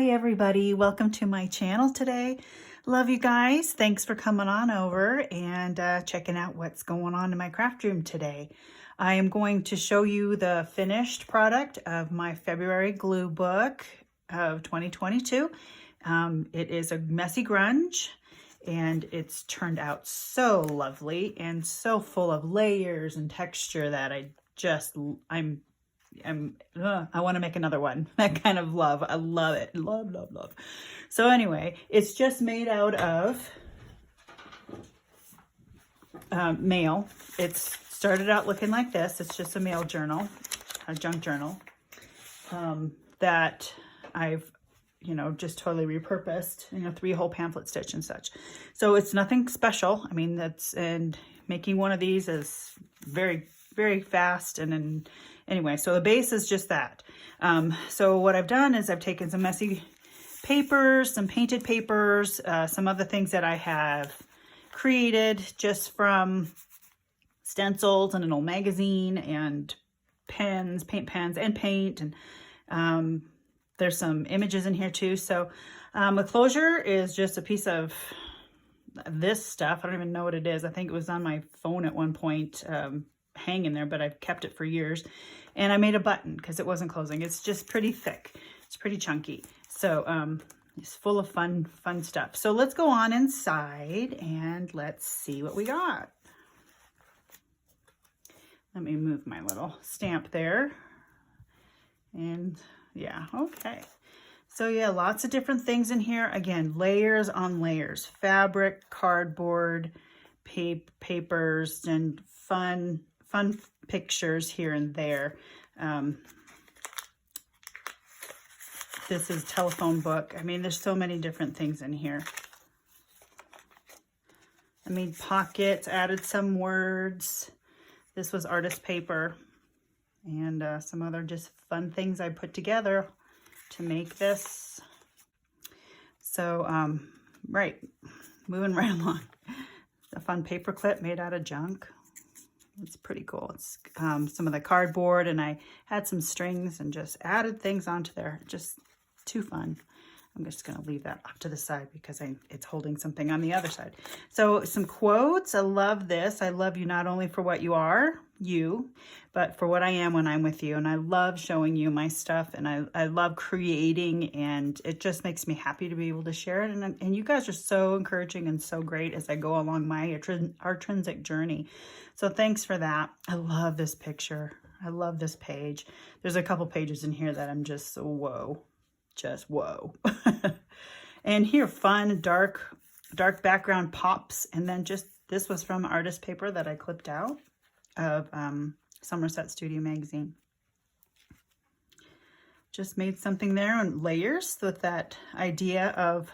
Hi everybody, welcome to my channel today. Love you guys. Thanks for coming on over and checking out what's going on in my craft room today. I am going to show you the finished product of my February glue book of 2022. It is a messy grunge and it's turned out so lovely and so full of layers and texture that I want to make another one. That kind of love. I love it. Love, love, love. So anyway, it's just made out of mail. It's started out looking like this. It's just a mail journal, a junk journal that I've, just totally repurposed, 3-hole pamphlet stitch and such. So it's nothing special. I mean, and making one of these is very, very fast. And anyway, so the base is just that. So what I've done is I've taken some messy papers, some painted papers, some other things that I have created just from stencils and an old magazine and pens, paint pens and paint. And there's some images in here too. So the closure is just a piece of this stuff. I don't even know what it is. I think it was on my phone at one point, hanging there, but I've kept it for years. And I made a button because it wasn't closing. It's just pretty thick. It's pretty chunky. So it's full of fun stuff. So let's go on inside and let's see what we got. Let me move my little stamp there. And yeah, okay. So yeah, lots of different things in here. Again, layers on layers. Fabric, cardboard, papers, and fun pictures here and there. This is telephone book. I mean, there's so many different things in here. I made pockets, added some words. This was artist paper and some other just fun things I put together to make this. So, right, moving right along. A fun paper clip made out of junk. It's pretty cool. It's some of the cardboard, and I had some strings and just added things onto there. Just too fun. I'm just going to leave that off to the side because it's holding something on the other side. So some quotes. I love this. I love you not only for what you are, but for what I am when I'm with you. And I love showing you my stuff, and I love creating, and it just makes me happy to be able to share it. And you guys are so encouraging and so great as I go along my intrinsic journey. So thanks for that. I love this picture. I love this page. There's a couple pages in here that I'm just whoa. Just whoa. And here, fun dark background pops, and then just this was from artist paper that I clipped out of Somerset Studio magazine. Just made something there on layers with that idea of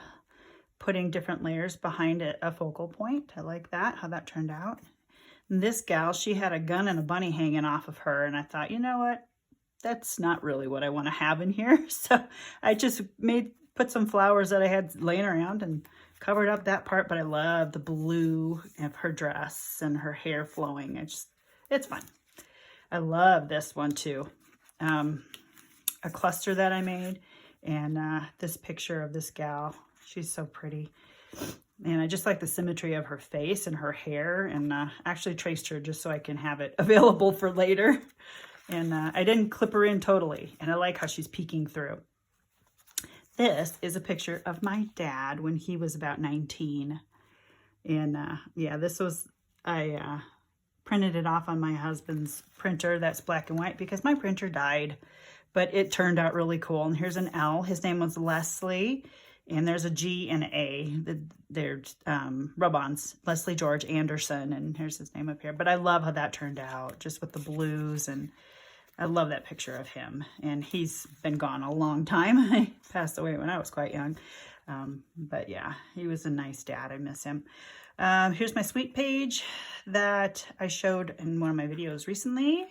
putting different layers behind a focal point. I like that, how that turned out. And this gal, she had a gun and a bunny hanging off of her, and I thought, you know what? That's not really what I want to have in here. So I just put some flowers that I had laying around and covered up that part. But I love the blue of her dress and her hair flowing. It's fun. I love this one too. A cluster that I made, and this picture of this gal. She's so pretty. And I just like the symmetry of her face and her hair, and actually traced her just so I can have it available for later. And I didn't clip her in totally. And I like how she's peeking through. This is a picture of my dad when he was about 19. And yeah, I printed it off on my husband's printer that's black and white because my printer died. But it turned out really cool. And here's an L. His name was Leslie. And there's a G and an A. They're rub-ons. Leslie George Anderson. And here's his name up here. But I love how that turned out, just with the blues. And I love that picture of him. And he's been gone a long time. He passed away when I was quite young. But yeah, he was a nice dad. I miss him. Here's my sweet page that I showed in one of my videos recently.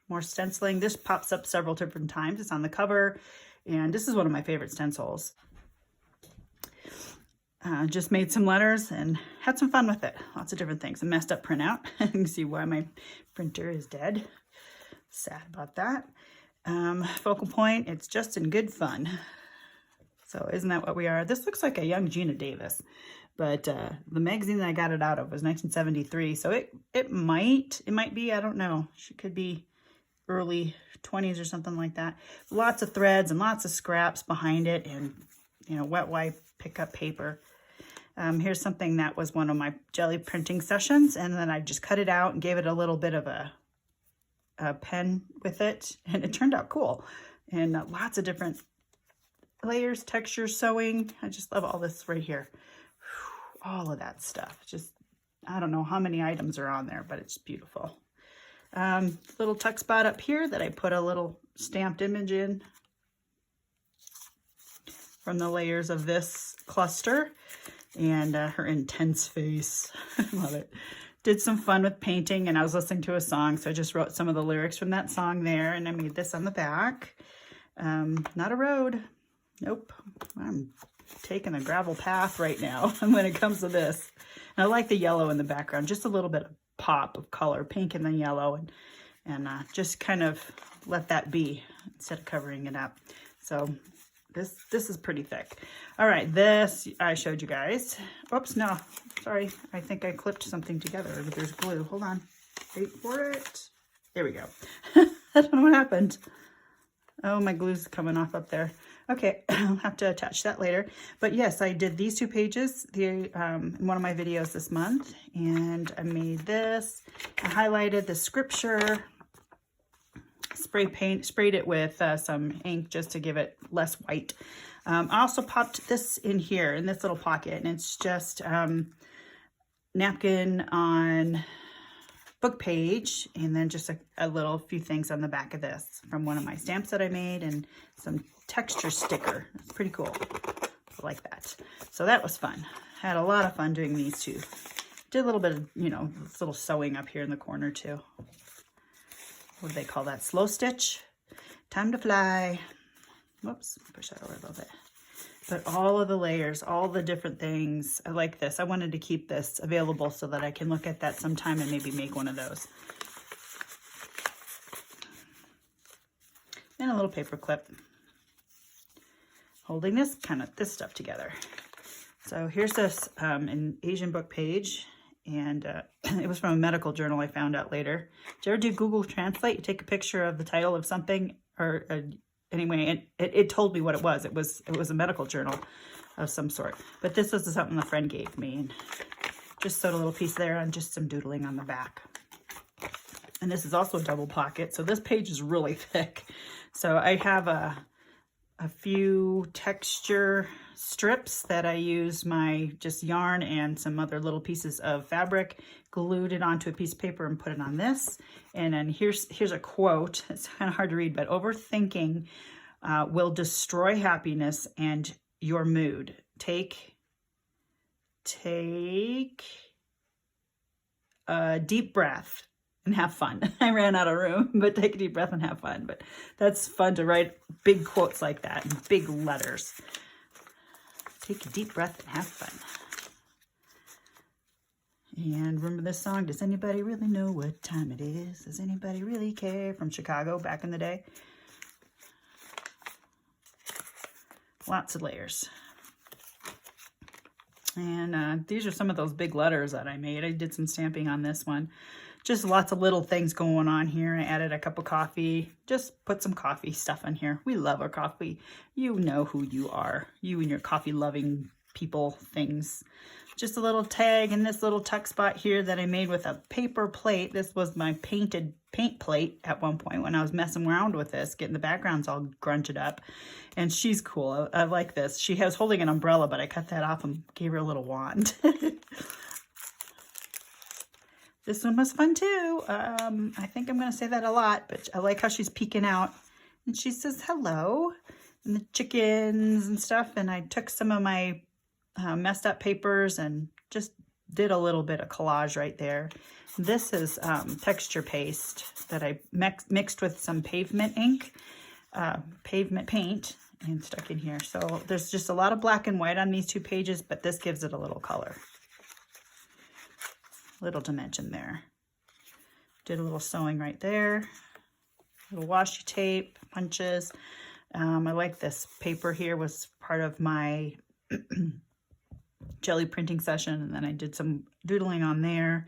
More stenciling. This pops up several different times. It's on the cover. And this is one of my favorite stencils. Just made some letters and had some fun with it. Lots of different things. A messed up printout. You can see why my printer is dead. Sad about that. Focal point, it's just in good fun. So isn't that what we are? This looks like a young Gina Davis, but the magazine that I got it out of was 1973. So it might be, I don't know. She could be early 20s or something like that. Lots of threads and lots of scraps behind it, and you know, wet wipe pickup paper. Here's something that was one of my jelly printing sessions, and then I just cut it out and gave it a little bit of a pen with it, and it turned out cool. And lots of different layers, textures, sewing. I just love all this right here. All of that stuff. Just, I don't know how many items are on there, but it's beautiful. Little tuck spot up here that I put a little stamped image in from the layers of this cluster, and her intense face. I love it. Did some fun with painting, and I was listening to a song, so I just wrote some of the lyrics from that song there, and I made this on the back. Not a road. Nope. I'm taking a gravel path right now when it comes to this. And I like the yellow in the background, just a little bit of pop of color, pink and then yellow, and just kind of let that be instead of covering it up. So this is pretty thick. All right, this I showed you guys. Oops, no, sorry. I think I clipped something together. There's glue. Hold on. Wait for it. There we go. I don't know what happened. Oh, my glue's coming off up there. Okay, I'll have to attach that later. But yes, I did these 2 pages in one of my videos this month, and I made this. I highlighted the scripture, sprayed it with some ink just to give it less white. I also popped this in here in this little pocket, and it's just napkin on book page, and then just a little few things on the back of this from one of my stamps that I made, and some texture sticker. It's pretty cool. I like that. So that was fun. Had a lot of fun doing these 2. Did a little bit of, you know, this little sewing up here in the corner too. What do they call that? Slow stitch. Time to fly. Whoops, push that over a little bit. But all of the layers, all the different things. I like this. I wanted to keep this available so that I can look at that sometime and maybe make one of those. And a little paper clip holding this stuff together. So here's this an Asian book page, and it was from a medical journal I found out later. Did you ever do Google Translate? You take a picture of the title of something, or anyway, it told me what it was. It was a medical journal of some sort. But this was something a friend gave me, and just sewed a little piece there and just some doodling on the back. And this is also a double pocket, so this page is really thick. So I have a few texture strips that I use my just yarn and some other little pieces of fabric, glued it onto a piece of paper and put it on this. And then here's a quote. It's kind of hard to read, but overthinking will destroy happiness and your mood. Take a deep breath and have fun. I ran out of room, but take a deep breath and have fun. But that's fun to write big quotes like that in big letters. Take a deep breath and have fun. And remember this song, Does Anybody Really Know What Time It Is? Does anybody really care? From Chicago back in the day. Lots of layers. And these are some of those big letters that I made. I did some stamping on this one. Just lots of little things going on here. I added a cup of coffee. Just put some coffee stuff in here. We love our coffee. You know who you are. You and your coffee-loving people things. Just a little tag in this little tuck spot here that I made with a paper plate. This was my painted paint plate at one point when I was messing around with this, getting the backgrounds all grunged up. And she's cool. I like this. She was holding an umbrella, but I cut that off and gave her a little wand. This one was fun too. I think I'm going to say that a lot, but I like how she's peeking out. And she says hello. And the chickens and stuff. And I took some of my messed up papers and just did a little bit of collage right there. This is texture paste that I mixed with some pavement ink, pavement paint, and stuck in here. So there's just a lot of black and white on these 2 pages, but this gives it a little color. Little dimension there. Did a little sewing right there. Little washi tape, punches. I like this paper here, was part of my jelly printing session, and then I did some doodling on there.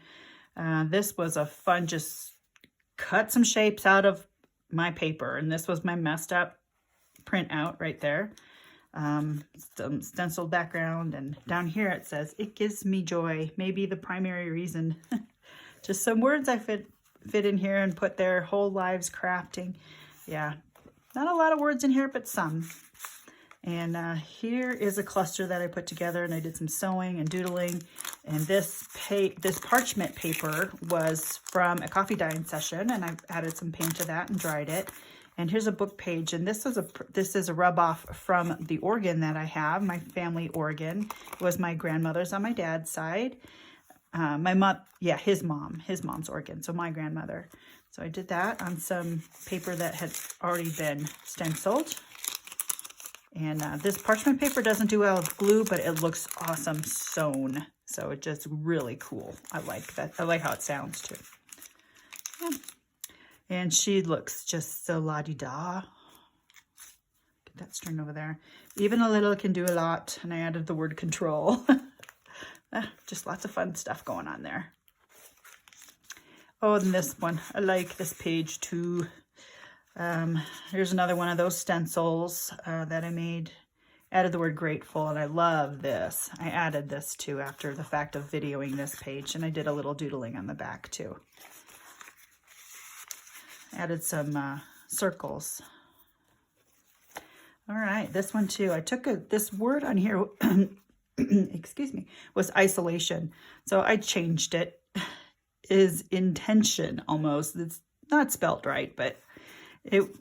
This was a fun, just cut some shapes out of my paper, and this was my messed up printout right there. Some stenciled background, and down here it says, "It gives me joy, maybe the primary reason." Just some words I fit in here and put their whole lives crafting. Yeah, not a lot of words in here, but some. And here is a cluster that I put together, and I did some sewing and doodling. And this parchment paper was from a coffee dyeing session, and I added some paint to that and dried it. And here's a book page, and this is a rub off from the organ that I have, my family organ. It was my grandmother's on my dad's side. His mom's organ, so my grandmother. So I did that on some paper that had already been stenciled. And this parchment paper doesn't do well with glue, but it looks awesome sewn. So it's just really cool. I like that. I like how it sounds too. Yeah. And she looks just so la-di-da. Get that string over there. Even a little can do a lot. And I added the word control. Just lots of fun stuff going on there. Oh, and this one. I like this page too. Here's another one of those stencils that I made. Added the word grateful, and I love this. I added this too after the fact of videoing this page, and I did a little doodling on the back too. Added some circles. All right, this one too. I took this word on here, excuse me, was isolation. So I changed it. Is intention almost. It's not spelt right, but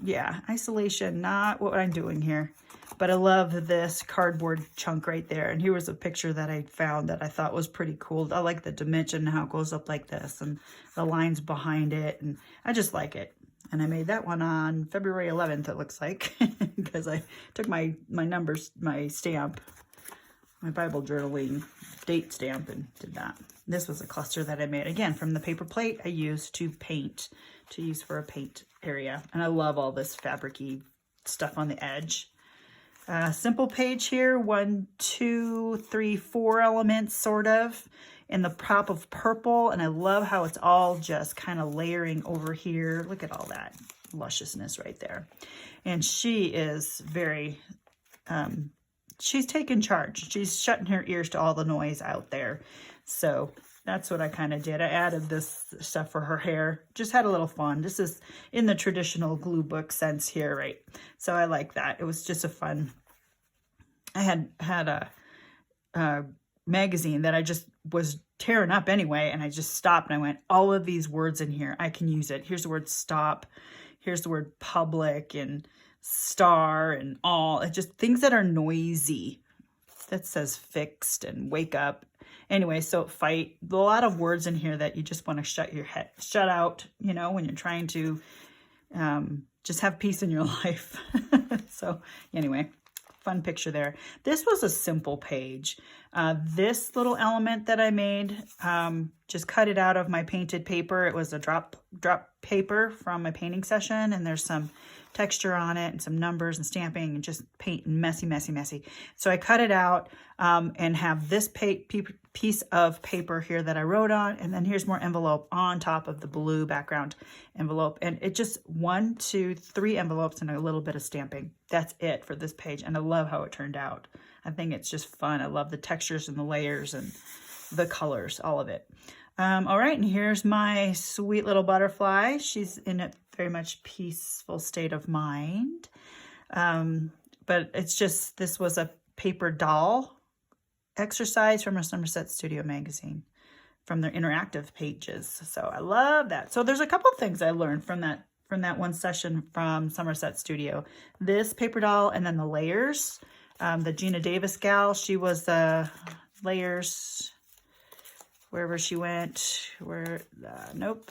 yeah, isolation, not what I'm doing here. But I love this cardboard chunk right there. And here was a picture that I found that I thought was pretty cool. I like the dimension, how it goes up like this, and the lines behind it. And I just like it. And I made that one on February 11th, it looks like, because I took my numbers, my stamp, my Bible journaling date stamp, and did that. This was a cluster that I made, again, from the paper plate I used to paint, to use for a paint area. And I love all this fabric-y stuff on the edge. Simple page here, 1, 2, 3, 4 elements, sort of, in the pop of purple. And I love how it's all just kind of layering over here. Look at all that lusciousness right there. And she is very, she's taking charge. She's shutting her ears to all the noise out there. So that's what I kind of did. I added this stuff for her hair. Just had a little fun. This is in the traditional glue book sense here, right? So I like that. It was just a fun. I had a magazine that I just was tearing up anyway, and I just stopped and I went, all of these words in here, I can use it. Here's the word stop. Here's the word public and star and all. It's just things that are noisy. That says fixed and wake up. Anyway, so fight. A lot of words in here that you just want to shut out, you know, when you're trying to just have peace in your life. So anyway, fun picture there. This was a simple page. This little element that I made, just cut it out of my painted paper. It was a drop paper from my painting session, and there's some texture on it and some numbers and stamping and just paint and messy. So I cut it out and have this piece of paper here that I wrote on, and then here's more envelope on top of the blue background envelope. And it just 1, 2, 3 envelopes and a little bit of stamping. That's it for this page, and I love how it turned out. I think it's just fun. I love the textures and the layers and the colors, all of it. All right, and here's my sweet little butterfly. She's in a very much peaceful state of mind. But it's just, this was a paper doll exercise from a Somerset Studio magazine, from their interactive pages. So I love that. So there's a couple of things I learned from that one session from Somerset Studio. This paper doll, and then the layers. The Gina Davis gal, she was the layers wherever she went. Nope.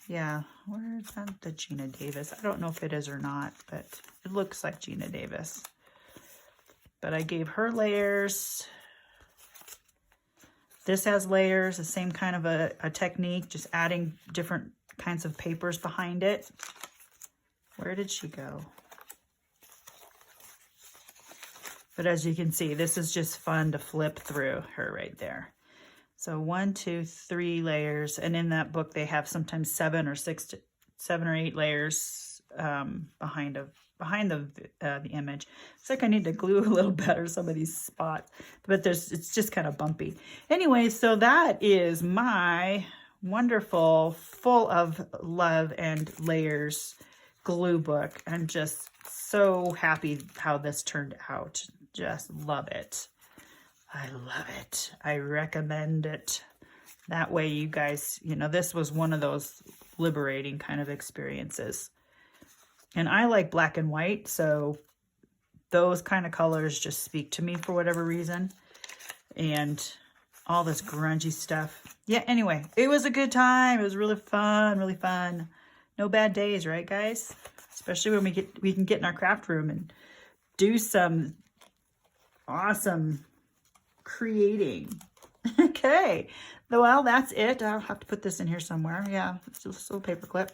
Yeah, where's that? The Gina Davis. I don't know if it is or not, but it looks like Gina Davis. But I gave her layers. This has layers, the same kind of a technique, just adding different kinds of papers behind it. Where did she go? But as you can see, this is just fun to flip through her right there. So 1, 2, 3 layers. And in that book, they have sometimes 7 or 8 layers behind the image. It's like I need to glue a little better some of these spots, but it's just kind of bumpy. Anyway, so that is my wonderful, full of love and layers glue book. I'm just so happy how this turned out. Just love it. I love it. I recommend it. That way you guys, you know, this was one of those liberating kind of experiences. And I like black and white, so those kind of colors just speak to me for whatever reason. And all this grungy stuff. Yeah, anyway, it was a good time. It was really fun, really fun. No bad days, right, guys? Especially when we can get in our craft room and do some awesome creating. Okay, well, that's it. I'll have to put this in here somewhere. Yeah, it's just a little paper clip.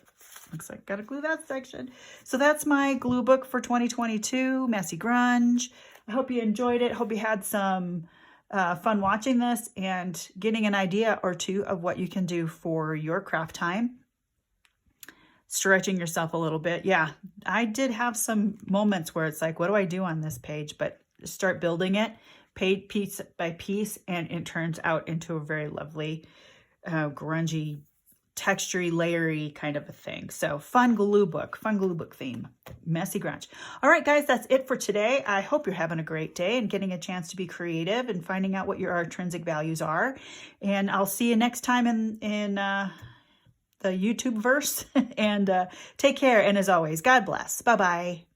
Looks like gotta glue that section. So that's my glue book for 2022, Messy Grunge. I hope you enjoyed it. Hope you had some fun watching this and getting an idea or two of what you can do for your craft time. Stretching yourself a little bit. Yeah, I did have some moments where it's like, what do I do on this page? But start building it piece by piece, and it turns out into a very lovely, grungy, textury, layery kind of a thing. So fun glue book theme, Messy Grunge. All right, guys, that's it for today. I hope you're having a great day and getting a chance to be creative and finding out what your intrinsic values are. And I'll see you next time in the YouTube verse. And take care. And as always, God bless. Bye-bye.